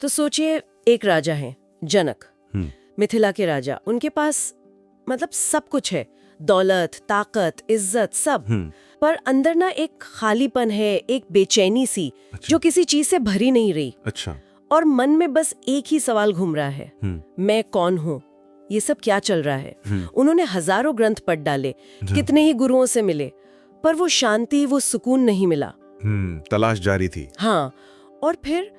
तो सोचिए, एक राजा है जनक, मिथिला के राजा। उनके पास मतलब सब कुछ है, दौलत, ताकत, इज्जत, सब। पर अंदर ना एक खालीपन है, एक बेचैनी सी। अच्छा। जो किसी चीज से भरी नहीं रही। अच्छा। और मन में बस एक ही सवाल घूम रहा है, मैं कौन हूँ, ये सब क्या चल रहा है। उन्होंने हजारों ग्रंथ पढ़ डाले, कितने ही गुरुओं से मिले, पर वो शांति, वो सुकून नहीं मिला। तलाश जारी थी। हाँ, और फिर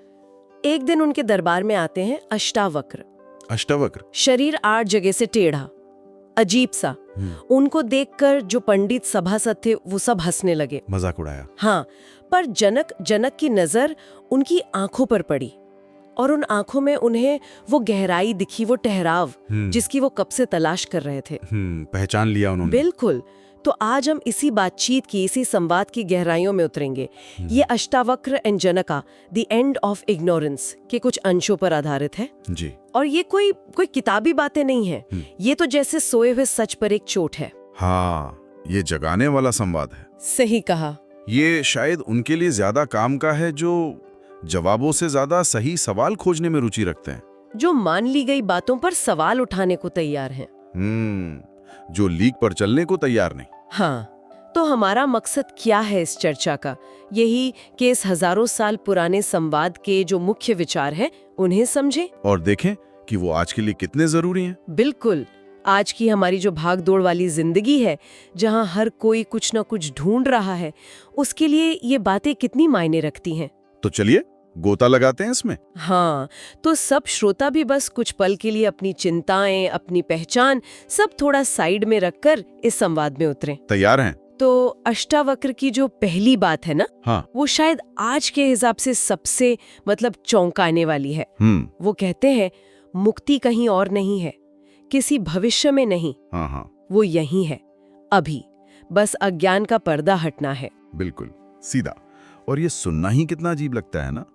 एक दिन उनके दरबार में आते हैं अष्टावक्र। अष्टावक्र? शरीर 8 जगह से टेढ़ा, अजीब सा। उनको देखकर जो पंडित सभासद थे वो सब हंसने लगे, मजाक उड़ाया। हाँ, पर जनक की नजर उनकी आंखों पर पड़ी, और उन आंखों में उन्हें वो गहराई दिखी, वो ठहराव जिसकी वो कब से तलाश कर रहे थे। पहचान लिया उन्होंने। बिल्कुल। तो आज हम इसी बातचीत की, इसी संवाद की गहराइयों में उतरेंगे। ये Ashtavakra and Janaka, the end of ignorance के कुछ अंशों पर आधारित है जी। और ये कोई किताबी बातें नहीं है। ये तो जैसे सोए हुए सच पर एक चोट है। हाँ, ये जगाने वाला संवाद है। सही कहा। ये शायद उनके लिए ज्यादा काम का है जो जवाबों से ज्यादा सही सवाल खोजने में रुचि रखते हैं, जो मान ली गई बातों पर सवाल उठाने को तैयार हैं। जो लीक पर चलने को तैयार नहीं। हाँ, तो हमारा मकसद क्या है इस चर्चा का? यही कि इस हजारों साल पुराने संवाद के जो मुख्य विचार हैं उन्हें समझें और देखें कि वो आज के लिए कितने जरूरी हैं। बिल्कुल। आज की हमारी जो भाग दौड़ वाली जिंदगी है, जहाँ हर कोई कुछ न कुछ ढूंढ रहा है, उसके लिए ये बातें कितनी मायने रखती हैं। तो चलिए गोता लगाते हैं इसमें। हाँ, तो सब श्रोता भी बस कुछ पल के लिए अपनी चिंताएं, अपनी पहचान सब थोड़ा साइड में रखकर इस संवाद में उतरें। तैयार हैं? तो अष्टावक्र की जो पहली बात है ना, हाँ, वो शायद आज के हिसाब से सबसे चौंकाने वाली है। वो कहते हैं, मुक्ति कहीं और नहीं है, किसी भविष्य में नहीं। हाँ, वो यही है, अभी। बस अज्ञान का पर्दा हटना है। बिल्कुल सीधा। और ये सुनना ही कितना अजीब लगता है ना,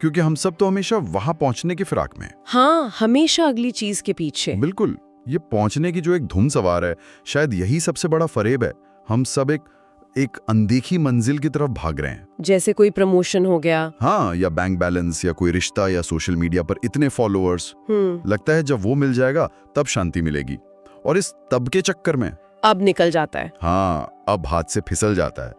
क्योंकि हम सब तो हमेशा वहां पहुंचने की फिराक में। हाँ, हमेशा अगली चीज के पीछे। बिल्कुल। ये पहुंचने की जो एक धुन सवार है, शायद यही सबसे बड़ा फरेब है। हम सब एक अनदेखी मंजिल की तरफ भाग रहे हैं। जैसे कोई प्रमोशन हो गया, हाँ, या बैंक बैलेंस, या कोई रिश्ता, या सोशल मीडिया पर इतने फॉलोअर्स। लगता है जब वो मिल जाएगा तब शांति मिलेगी, और इस तब के चक्कर में अब निकल जाता है। हाँ, अब हाथ से फिसल जाता है।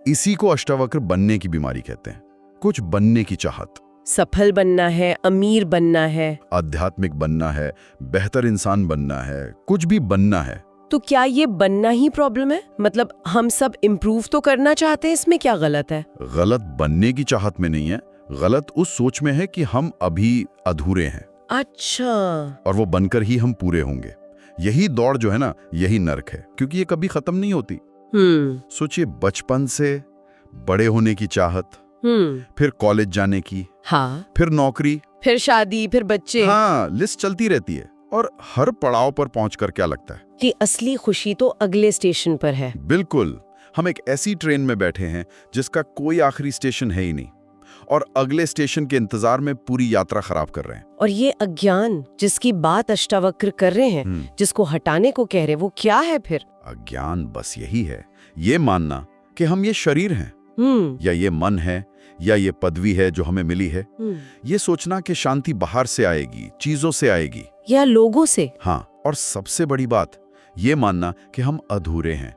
इसी को अष्टावक्र बनने की बीमारी कहते हैं। कुछ बनने की चाहत, सफल बनना है, अमीर बनना है, आध्यात्मिक बनना है, बेहतर इंसान बनना है, कुछ भी बनना है। तो क्या ये बनना ही प्रॉब्लम है? मतलब हम सब इम्प्रूव तो करना चाहते हैं, इसमें क्या गलत है? गलत बनने की चाहत में नहीं है, गलत उस सोच में है कि हम अभी अधूरे हैं। अच्छा। और वो बनकर ही हम पूरे होंगे। यही दौड़ जो है ना, यही नर्क है, क्योंकि ये कभी खत्म नहीं होती। सोचिए, बचपन से बड़े होने की चाहत, फिर कॉलेज जाने की, हाँ, फिर नौकरी, फिर शादी, फिर बच्चे। हाँ, लिस्ट चलती रहती है। और हर पड़ाव पर पहुंचकर क्या लगता है कि असली खुशी तो अगले स्टेशन पर है। बिल्कुल। हम एक ऐसी ट्रेन में बैठे हैं जिसका कोई आखिरी स्टेशन है ही नहीं, और अगले स्टेशन के इंतजार में पूरी यात्रा खराब कर रहे हैं। और ये अज्ञान जिसकी बात अष्टावक्र कर रहे हैं, जिसको हटाने को कह रहे हैं, वो क्या है फिर? अज्ञान बस यही है, ये मानना कि हम ये शरीर हैं, या ये मन है, या ये पदवी है जो हमें मिली है। ये सोचना कि शांति बाहर से आएगी, चीजों से आएगी, या लोगों से। हाँ, और सबसे बड़ी बात ये मानना कि हम अधूरे हैं।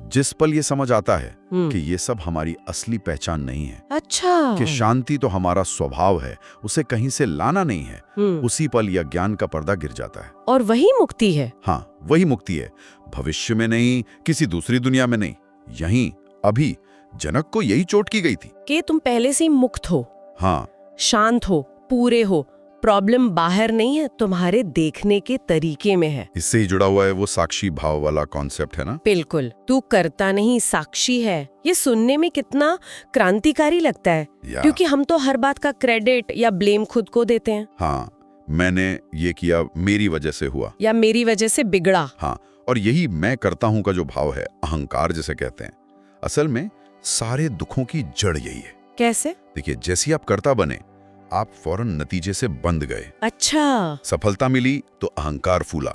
जिस पल ये समझ आता है कि ये सब हमारी असली पहचान नहीं है, अच्छा, कि शांति तो हमारा स्वभाव है, उसे कहीं से लाना नहीं है, उसी पल यह ज्ञान का पर्दा गिर जाता है। और वही मुक्ति है। हाँ, वही मुक्ति है। भविष्य में नहीं, किसी दूसरी दुनिया में नहीं, यहीं अभी। जनक को यही चोट की गई थी कि तुम पहले से ही मुक्त हो, हाँ, शांत हो, पूरे हो। प्रॉब्लम बाहर नहीं है, तुम्हारे देखने के तरीके में है। इससे ही जुड़ा हुआ है वो साक्षी भाव वाला कॉन्सेप्ट है ना। बिल्कुल। तू करता नहीं, साक्षी है। ये सुनने में कितना क्रांतिकारी लगता है, क्योंकि हम तो हर बात का क्रेडिट या ब्लेम खुद को देते हैं। हाँ, मैंने ये किया, मेरी वजह से हुआ, या मेरी वजह से बिगड़ा। हाँ, और यही मैं करता हूं का जो भाव है, अहंकार जिसे कहते हैं, असल में सारे दुखों की जड़ यही है। कैसे? देखिए, जैसे आप कर्ता बने, आप फौरन नतीजे से बंध गए। अच्छा। सफलता मिली तो अहंकार फूला,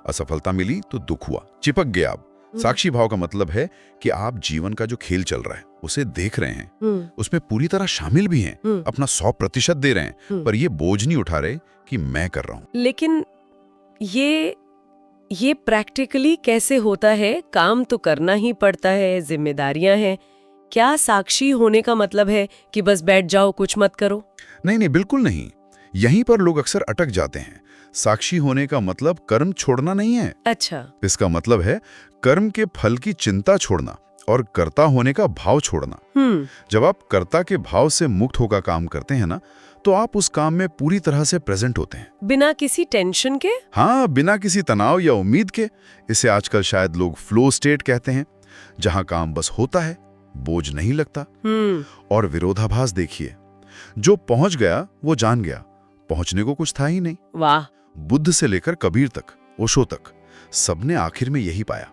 असफलता मिली तो दुख हुआ, चिपक गए आप। साक्षी भाव का मतलब है कि आप जीवन का जो खेल चल रहा है उसे देख रहे हैं, उसमें पूरी तरह शामिल भी हैं, अपना 100% दे रहे हैं, पर ये बोझ नहीं उठा रहे कि मैं कर रहा हूं। लेकिन ये प्रैक्टिकली कैसे होता है? काम तो करना ही पड़ता है, जिम्मेदारियां हैं। क्या साक्षी होने का मतलब है कि बस बैठ जाओ, कुछ मत करो? नहीं नहीं, बिल्कुल नहीं। यहीं पर लोग अक्सर अटक जाते हैं। साक्षी होने का मतलब कर्म छोड़ना नहीं है। अच्छा। इसका मतलब है कर्म के फल की चिंता छोड़ना और कर्ता होने का भाव छोड़ना। जब आप कर्ता के भाव से मुक्त होकर काम करते हैं ना, तो आप उस काम में पूरी तरह से प्रेजेंट होते हैं, बिना किसी टेंशन के। हाँ, बिना किसी तनाव या उम्मीद के। इसे आजकल शायद लोग फ्लो स्टेट कहते हैं, जहां काम बस होता है, बोझ नहीं लगता। और विरोधाभास देखिए, जो पहुंच गया वो जान गया, पहुंचने को कुछ था ही नहीं। वाह। बुद्ध से लेकर कबीर तक, ओशो तक, सबने आखिर में यही पाया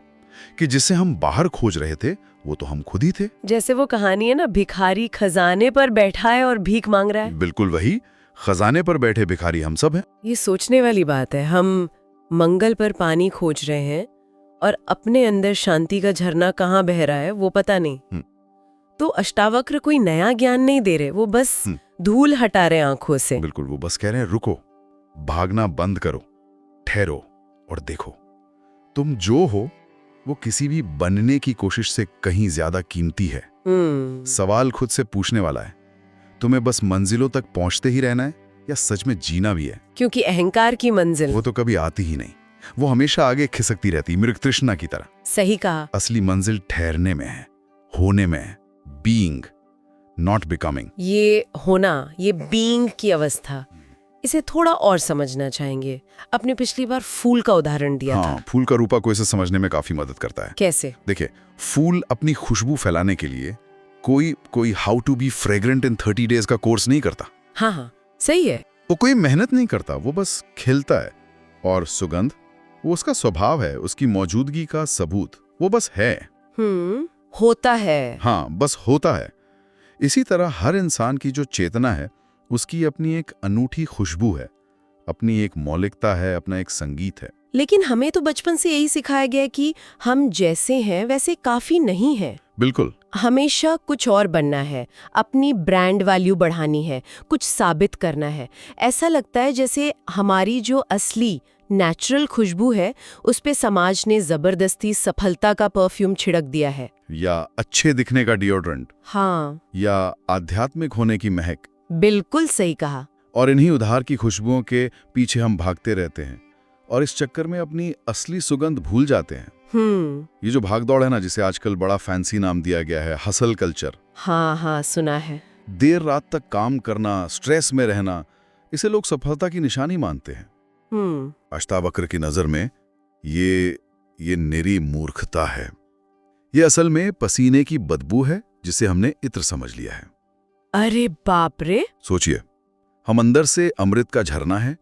कि जिसे हम बाहर खोज रहे थे वो तो हम खुद ही थे। जैसे वो कहानी है ना, भिखारी खजाने पर बैठा है और भीख मांग रहा है। बिल्कुल वही, खजाने पर बैठे भिखारी हम सब हैं। ये सोचने वाली बात है, हम मंगल पर पानी खोज रहे हैं और अपने अंदर शांति का झरना कहाँ बह रहा है वो पता नहीं। तो अष्टावक्र कोई नया ज्ञान नहीं दे रहे, वो बस धूल हटा रहे आंखों से। बिल्कुल, वो बस कह रहे हैं रुको, भागना बंद करो, ठहरो और देखो, तुम जो हो वो किसी भी बनने की कोशिश से कहीं ज्यादा कीमती है। सवाल खुद से पूछने वाला है, तुम्हें बस मंजिलों तक पहुंचते ही रहना है या सच में जीना भी है? क्योंकि अहंकार की मंजिल वो तो कभी आती ही नहीं, वो हमेशा आगे खिसकती रहती, मृग तृष्णा की तरह। सही कहा। असली मंजिल ठहरने में है, होने में है, बीइंग, नॉट बिकमिंग। ये होना, ये बीइंग की अवस्था, इसे थोड़ा और समझना चाहेंगे। अपने पिछली बार फूल का उदाहरण दिया था। फूल का रूपा को इसे समझने में काफी मदद करता है। कैसे? देखिए, फूल अपनी खुशबू फैलाने के लिए कोई how to be fragrant in 30 days का कोर्स नहीं करता। हाँ, सही है। वो कोई मेहनत नहीं करता, वो बस खिलता है। और सुगंध, वो उसका स्वभाव है, उसकी मौजूदगी का सबूत, वो बस है। होता है। हाँ, बस होता है। इसी तरह हर इंसान की जो चेतना है उसकी अपनी एक अनूठी खुशबू है, अपनी एक मौलिकता है, अपना एक संगीत है। लेकिन हमें तो बचपन से यही सिखाया गया कि हम जैसे हैं वैसे काफी नहीं है। बिल्कुल, हमेशा कुछ और बनना है, अपनी ब्रांड वैल्यू बढ़ानी है, कुछ साबित करना है। ऐसा लगता है जैसे हमारी जो असली नेचुरल खुशबू है उस पे समाज ने जबरदस्ती सफलता का परफ्यूम छिड़क दिया है, या अच्छे दिखने का डिओड्रेंट, हाँ, या आध्यात्मिक होने की महक। बिल्कुल सही कहा। और इन्हीं उधार की खुशबुओं के पीछे हम भागते रहते हैं और इस चक्कर में अपनी असली सुगंध भूल जाते हैं। ये जो भागदौड़ है ना, जिसे आजकल बड़ा फैंसी नाम दिया गया है, हसल कल्चर। हाँ, सुना है। देर रात तक काम करना, स्ट्रेस में रहना, इसे लोग सफलता की निशानी मानते हैं। अष्टावक्र की नजर में ये निरी मूर्खता है। ये असल में पसीने की बदबू है जिसे हमने इत्र समझ लिया है। अरे बाप रे! सोचिए, हम अंदर से अमृत का झरना है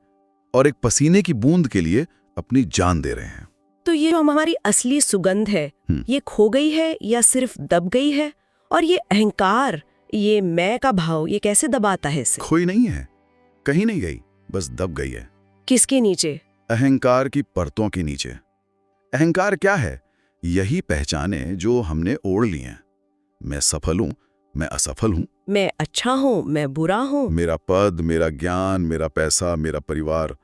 और एक पसीने की बूंद के लिए अपनी जान दे रहे हैं। तो ये जो हमारी असली सुगंध है, ये खो गई है या सिर्फ दब गई है? और ये अहंकार, ये मैं का भाव, ये कैसे दबाता है इसे? खोई नहीं है, कहीं नहीं गई, बस दब गई है। किसके नीचे? अहंकार की परतों के नीचे। अहंकार क्या है? यही पहचाने जो हमने ओढ़ ली हैं। मैं सफल हूं, मैं असफल हूं, मैं अच्छा हूं, मैं बुरा हूं, मेरा पद, मेरा ज्ञान, मेरा पैसा, मेरा परिवार।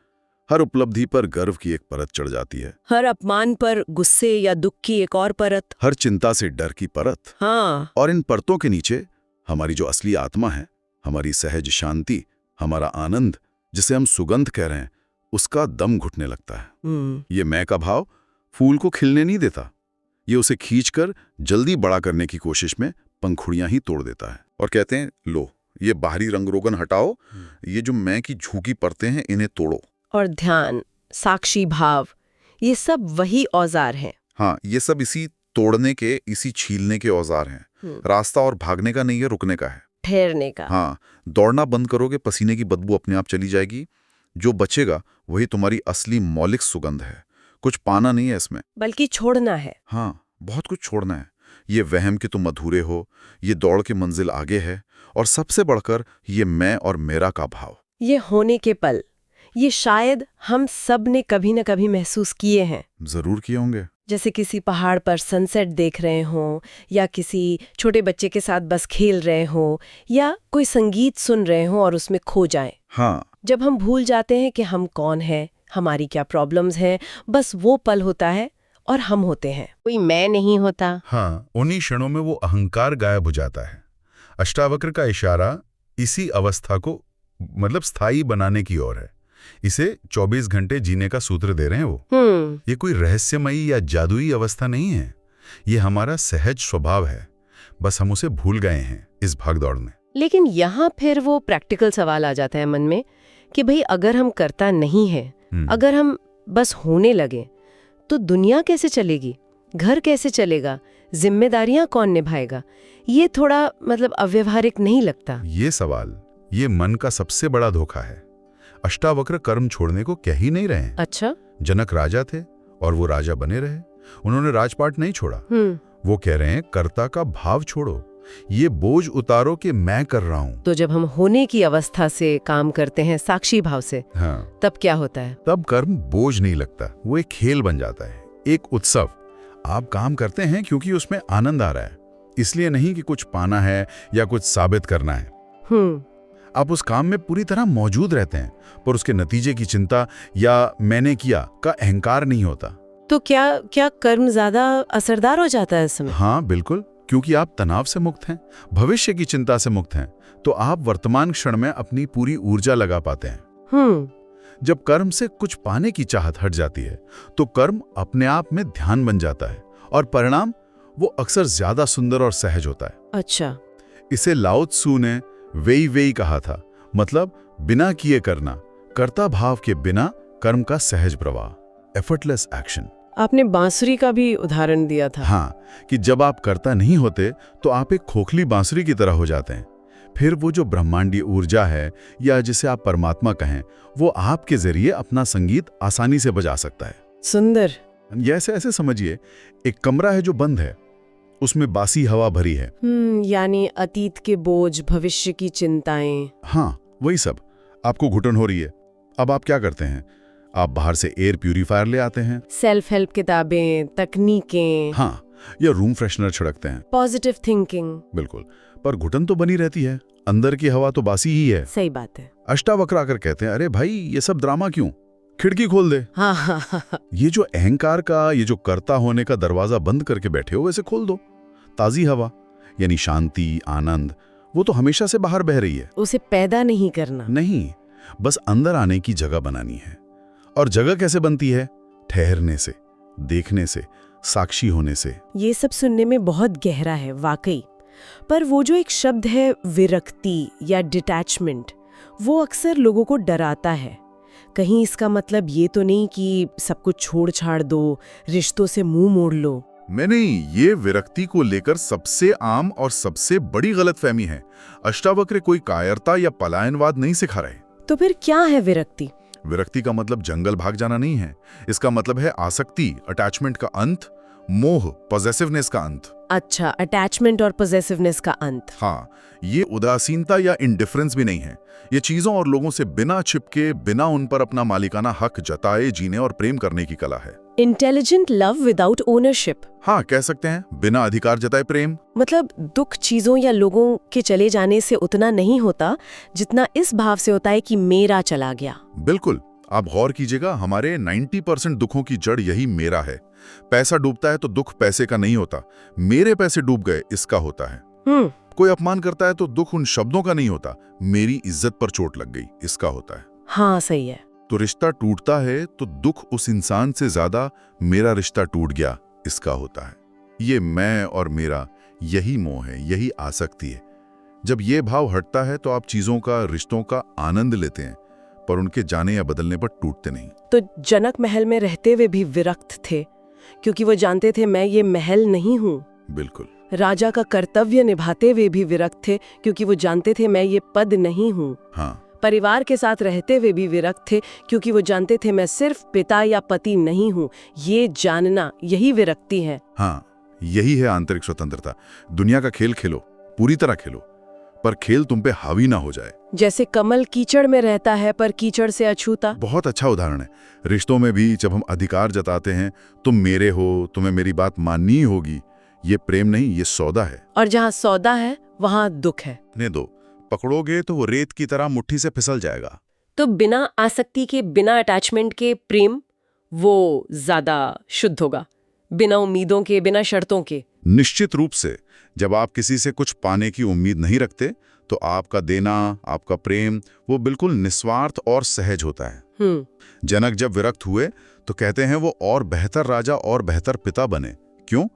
हर उपलब्धि पर गर्व की एक परत चढ़ जाती है, हर अपमान पर गुस्से या दुख की एक और परत, हर चिंता से डर की परत। हाँ। और इन परतों के नीचे हमारी जो असली आत्मा है, हमारी सहज शांति, हमारा आनंद, जिसे हम सुगंध कह रहे हैं, उसका दम घुटने लगता है। ये मैं का भाव फूल को खिलने नहीं देता, ये उसे खींचकर जल्दी बड़ा करने की कोशिश में पंखुड़ियां ही तोड़ देता है। और कहते हैं, लो, ये बाहरी रंग रोगन हटाओ, ये जो मैं की झूठी परतें हैं इन्हें तोड़ो। और ध्यान, साक्षी भाव, ये सब वही औजार हैं। हाँ, ये सब इसी तोड़ने के, इसी छीलने के औजार हैं। रास्ता और भागने का नहीं है, रुकने का है, ठहरने का। हाँ, दौड़ना बंद करोगे, पसीने की बदबू अपने आप चली जाएगी। जो बचेगा वही तुम्हारी असली मौलिक सुगंध है। कुछ पाना नहीं है इसमें, बल्कि छोड़ना है। हाँ, बहुत कुछ छोड़ना है। ये वहम कि तुम अधूरे हो, ये दौड़ की मंजिल आगे है, और सबसे बढ़कर ये मैं और मेरा का भाव, ये होने के पल, ये शायद हम सब ने कभी न कभी महसूस किए हैं। जरूर किए होंगे। जैसे किसी पहाड़ पर सनसेट देख रहे हों, या किसी छोटे बच्चे के साथ बस खेल रहे हों, या कोई संगीत सुन रहे हों और उसमें खो जाएं। हाँ, जब हम भूल जाते हैं कि हम कौन हैं, हमारी क्या प्रॉब्लम्स हैं, बस वो पल होता है और हम होते हैं, कोई मैं नहीं होता। हाँ, उन्हीं क्षणों में वो अहंकार गायब हो जाता है। अष्टावक्र का इशारा इसी अवस्था को मतलब स्थायी बनाने की ओर है। इसे 24 घंटे जीने का सूत्र दे रहे हैं वो। ये कोई रहस्यमयी या जादुई अवस्था नहीं है, ये हमारा सहज स्वभाव है, बस हम उसे भूल गए हैं इस भागदौड़ में। लेकिन यहाँ फिर वो प्रैक्टिकल सवाल आ जाता है मन में कि भाई अगर हम करता नहीं है, अगर हम बस होने लगे, तो दुनिया कैसे चलेगी, घर कैसे चलेगा, जिम्मेदारियां कौन निभाएगा? ये थोड़ा मतलब अव्यवहारिक नहीं लगता? ये सवाल, ये मन का सबसे बड़ा धोखा है। अष्टावक्र कर्म छोड़ने को कह ही नहीं रहे हैं। अच्छा। जनक राजा थे और वो राजा बने रहे, उन्होंने राजपाट नहीं छोड़ा। वो कह रहे हैं कर्ता का भाव छोड़ो, ये बोझ उतारो कि मैं कर रहा हूं। तो जब हम होने की अवस्था से काम करते हैं, साक्षी भाव से, हाँ, तब क्या होता है? तब कर्म बोझ नहीं लगता, वो एक खेल बन जाता है, एक उत्सव। आप काम करते हैं क्योंकि उसमें आनंद आ रहा है, इसलिए नहीं कि कुछ पाना है या कुछ साबित करना है। आप उस काम में पूरी तरह मौजूद रहते हैं, पर उसके नतीजे की चिंता या मैंने किया का अहंकार नहीं होता। तो क्या कर्म ज्यादा असरदार हो जाता है इस समय? हाँ बिल्कुल, क्योंकि आप तनाव से मुक्त हैं, भविष्य की चिंता से मुक्त हैं, तो आप वर्तमान क्षण में अपनी पूरी ऊर्जा लगा पाते हैं। जब कर्म से कुछ पाने की चाहत हट जाती है, तो कर्म अपने आप में ध्यान बन जाता है और परिणाम वो अक्सर ज्यादा सुंदर और सहज होता है। अच्छा। इसे लाओ त्सु ने वेई वेई कहा था, मतलब बिना किए करना, कर्ता भाव के बिना कर्म का सहज प्रवाह, एफर्टलेस एक्शन। आपने बांसुरी का भी उदाहरण दिया था। हाँ, कि जब आप कर्ता नहीं होते तो आप एक खोखली बांसुरी की तरह हो जाते हैं। फिर वो जो ब्रह्मांडीय ऊर्जा है या जिसे आप परमात्मा कहें, वो आपके जरिए अपना संगीत आसानी से बजा सकता है। सुंदर। ये ऐसे समझिए, एक कमरा है जो बंद है, उसमें बासी हवा भरी है। यानी अतीत के बोझ, भविष्य की चिंताएं। हाँ, वही सब। आपको घुटन हो रही है, अब आप क्या करते हैं? आप बाहर से एयर प्यूरिफायर ले आते हैं, सेल्फ हेल्प किताबें, तकनीकें, हाँ, या रूम फ्रेशनर छिड़कते हैं, पॉजिटिव थिंकिंग। बिल्कुल, पर घुटन तो बनी रहती है, अंदर की हवा तो बासी ही है। सही बात है। अष्टावक्र आकर कहते हैं, अरे भाई ये सब ड्रामा क्यों, खिड़की खोल दे। हाँ। ये जो अहंकार का, ये जो कर्ता होने का दरवाजा बंद करके बैठे हो, वैसे खोल दो। ताजी हवा यानी शांति, आनंद, वो तो हमेशा से बाहर बह रही है। उसे पैदा नहीं करना, नहीं, बस अंदर आने की जगह बनानी है। और जगह कैसे बनती है? ठहरने से, देखने से, साक्षी होने से। ये सब सुनने में बहुत गहरा है वाकई, पर वो जो एक शब्द है विरक्ति या डिटैचमेंट, वो अक्सर लोगों को डराता है। कहीं इसका मतलब ये तो नहीं कि सब कुछ छोड़ छाड़ दो, रिश्तों से मुंह मोड़ लो? मैंने ये विरक्ति को लेकर सबसे आम और सबसे बड़ी गलतफहमी है। अष्टावक्र कोई कायरता या पलायनवाद नहीं सिखा रहे। तो फिर क्या है विरक्ति? विरक्ति का मतलब जंगल भाग जाना नहीं है, इसका मतलब है आसक्ति, अटैचमेंट का अंत, मोह, पॉसेसिवनेस का अंत। अच्छा, अटैचमेंट और पॉसेसिवनेस का अंत। हाँ, ये उदासीनता या इंडिफरेंस भी नहीं है। ये चीजों और लोगों से बिना छिपके, बिना उन पर अपना मालिकाना हक जताए जीने और प्रेम करने की कला है। Intelligent love without ownership. हाँ, कह सकते हैं, बिना अधिकार जताए प्रेम। मतलब दुख चीजों या लोगों के चले जाने से उतना नहीं होता जितना इस भाव से होता है कि मेरा चला गया। बिल्कुल, आप गौर कीजिएगा, हमारे 90% दुखों की जड़ यही मेरा है। पैसा डूबता है तो दुख पैसे का नहीं होता, मेरे पैसे डूब गए इसका होता है। कोई अपमान करता है तो दुख उन शब्दों का नहीं होता, मेरी इज्जत पर चोट लग गई इसका होता है। हाँ, सही है। तो रिश्ता टूटता है तो दुख उस इंसान से ज्यादा मेरा रिश्ता टूट गया इसका होता है। ये मैं और मेरा, यही मोह है, यही आसक्ति है। जब ये भाव हटता है तो आप चीजों का, रिश्तों का आनंद लेते हैं, पर उनके जाने या बदलने पर टूटते नहीं। तो जनक महल में रहते हुए भी विरक्त थे, क्योंकि वो जानते थे मैं ये महल नहीं हूँ। बिल्कुल। राजा का कर्तव्य निभाते हुए भी विरक्त थे, क्योंकि वो जानते थे मैं ये पद नहीं हूँ। हाँ। परिवार के साथ रहते हुए भी विरक्त थे, क्योंकि वो जानते थे मैं सिर्फ पिता या पति नहीं हूँ। ये जानना, यही विरक्ति है। हाँ, यही है आंतरिक स्वतंत्रता। दुनिया का खेल खेलो, पूरी तरह खेलो, पर खेल तुम पे हावी ना हो जाए। जैसे कमल कीचड़ में रहता है पर कीचड़ से अछूता। बहुत अच्छा उदाहरण है। रिश्तों में भी जब हम अधिकार जताते हैं, तुम मेरे हो, तुम्हें मेरी बात माननी ही होगी, ये प्रेम नहीं, ये सौदा है। और जहाँ सौदा है वहाँ दुख है। ने दो पकड़ोगे तो वो रेत की तरह मुट्ठी से फिसल जाएगा। तो बिना आसक्ति के, बिना अटैचमेंट के प्रेम वो ज्यादा शुद्ध होगा, बिना उम्मीदों के, बिना शर्तों के। निश्चित रूप से। जब आप किसी से कुछ पाने की उम्मीद नहीं रखते तो आपका देना, आपका प्रेम वो बिल्कुल निस्वार्थ और सहज होता है। जनक जब विरक्त हुए तो कहते हैं वो और बेहतर राजा और बेहतर पिता बने। क्यों?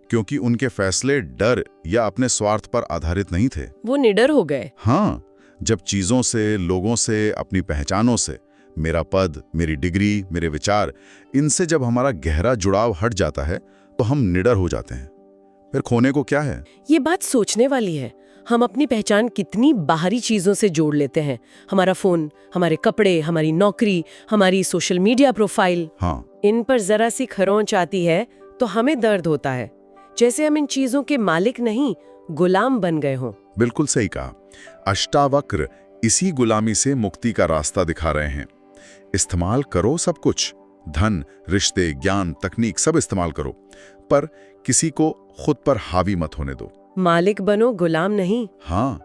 क्योंकि उनके फैसले डर या अपने स्वार्थ पर आधारित नहीं थे। वो निडर हो गए। हाँ, जब चीजों से, लोगों से, अपनी पहचानों से, मेरा पद, मेरी डिग्री, मेरे विचार, इनसे जब हमारा गहरा जुड़ाव हट जाता है तो हम निडर हो जाते हैं। फिर खोने को क्या है? ये बात सोचने वाली है। हम अपनी पहचान कितनी बाहरी चीजों से जोड़ लेते हैं। हमारा फोन, हमारे कपड़े, हमारी नौकरी, हमारी सोशल मीडिया प्रोफाइल। हाँ, इन पर जरा सी खरोंच आती है तो हमें दर्द होता है, जैसे हम इन चीजों के मालिक नहीं, गुलाम बन गए हों। बिल्कुल सही कहा। अष्टावक्र इसी गुलामी से मुक्ति का रास्ता दिखा रहे हैं। इस्तेमाल करो सब कुछ, धन, रिश्ते, ज्ञान, तकनीक, सब इस्तेमाल करो, पर किसी को खुद पर हावी मत होने दो। मालिक बनो, गुलाम नहीं। हाँ,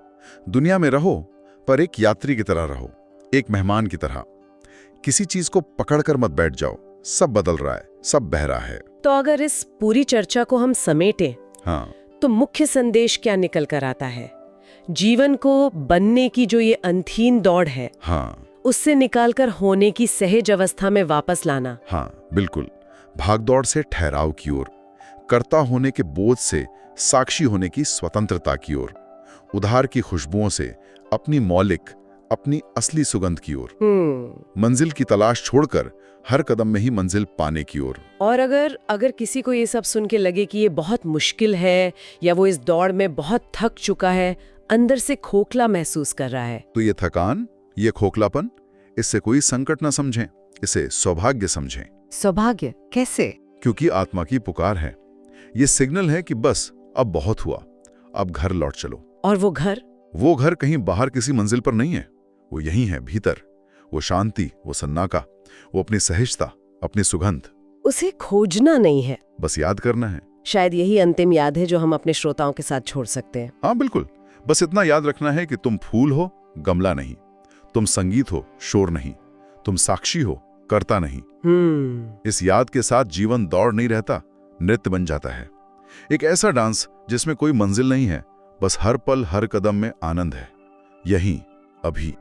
दुनिया में रहो पर एक यात्री की तरह रहो, एक मेहमान की तरह। किसी चीज को पकड़कर मत बैठ जाओ। सब बदल रहा है, सब बह रहा है। तो अगर इस पूरी चर्चा को हम समेटें, हाँ, तो मुख्य संदेश क्या निकल कर आता है? जीवन को बनने की जो ये अनथीन दौड़ है, हाँ, उससे निकालकर होने की सहज अवस्था में वापस लाना। हाँ, बिल्कुल। भागदौड़ से ठहराव की ओर, कर्ता होने के बोझ से साक्षी होने की स्वतंत्रता की ओर, उधार की खुशबुओं से अपनी मौलिक, अपनी असली सुगंध की ओर, मंजिल की तलाश छोड़कर हर कदम में ही मंजिल पाने की ओर। और अगर किसी को ये सब सुन के लगे कि ये बहुत मुश्किल है, या वो इस दौड़ में बहुत थक चुका है, अंदर से खोखला महसूस कर रहा है, तो ये थकान, ये खोखलापन, इससे कोई संकट न समझें, इसे सौभाग्य समझें। सौभाग्य कैसे? क्योंकि आत्मा की पुकार है। ये सिग्नल है कि बस अब बहुत हुआ, अब घर लौट चलो। और वो घर कहीं बाहर किसी मंजिल पर नहीं है, वो यहीं है, भीतर। वो शांति, वो सन्नाटा, वो अपनी सहजता, अपनी सुगंध। उसे खोजना नहीं है, बस याद करना है। शायद यही अंतिम याद है जो हम अपने श्रोताओं के साथ छोड़ सकते हैं। हाँ, बिल्कुल। बस इतना याद रखना है कि तुम फूल हो, गमला नहीं। तुम संगीत हो, शोर नहीं। तुम साक्षी हो, कर्ता नहीं। इस याद के साथ जीवन दौड़ नहीं रहता, नृत्य बन जाता है। एक ऐसा डांस जिसमें कोई मंजिल नहीं है, बस हर पल, हर कदम में आनंद है। यहीं, अभी।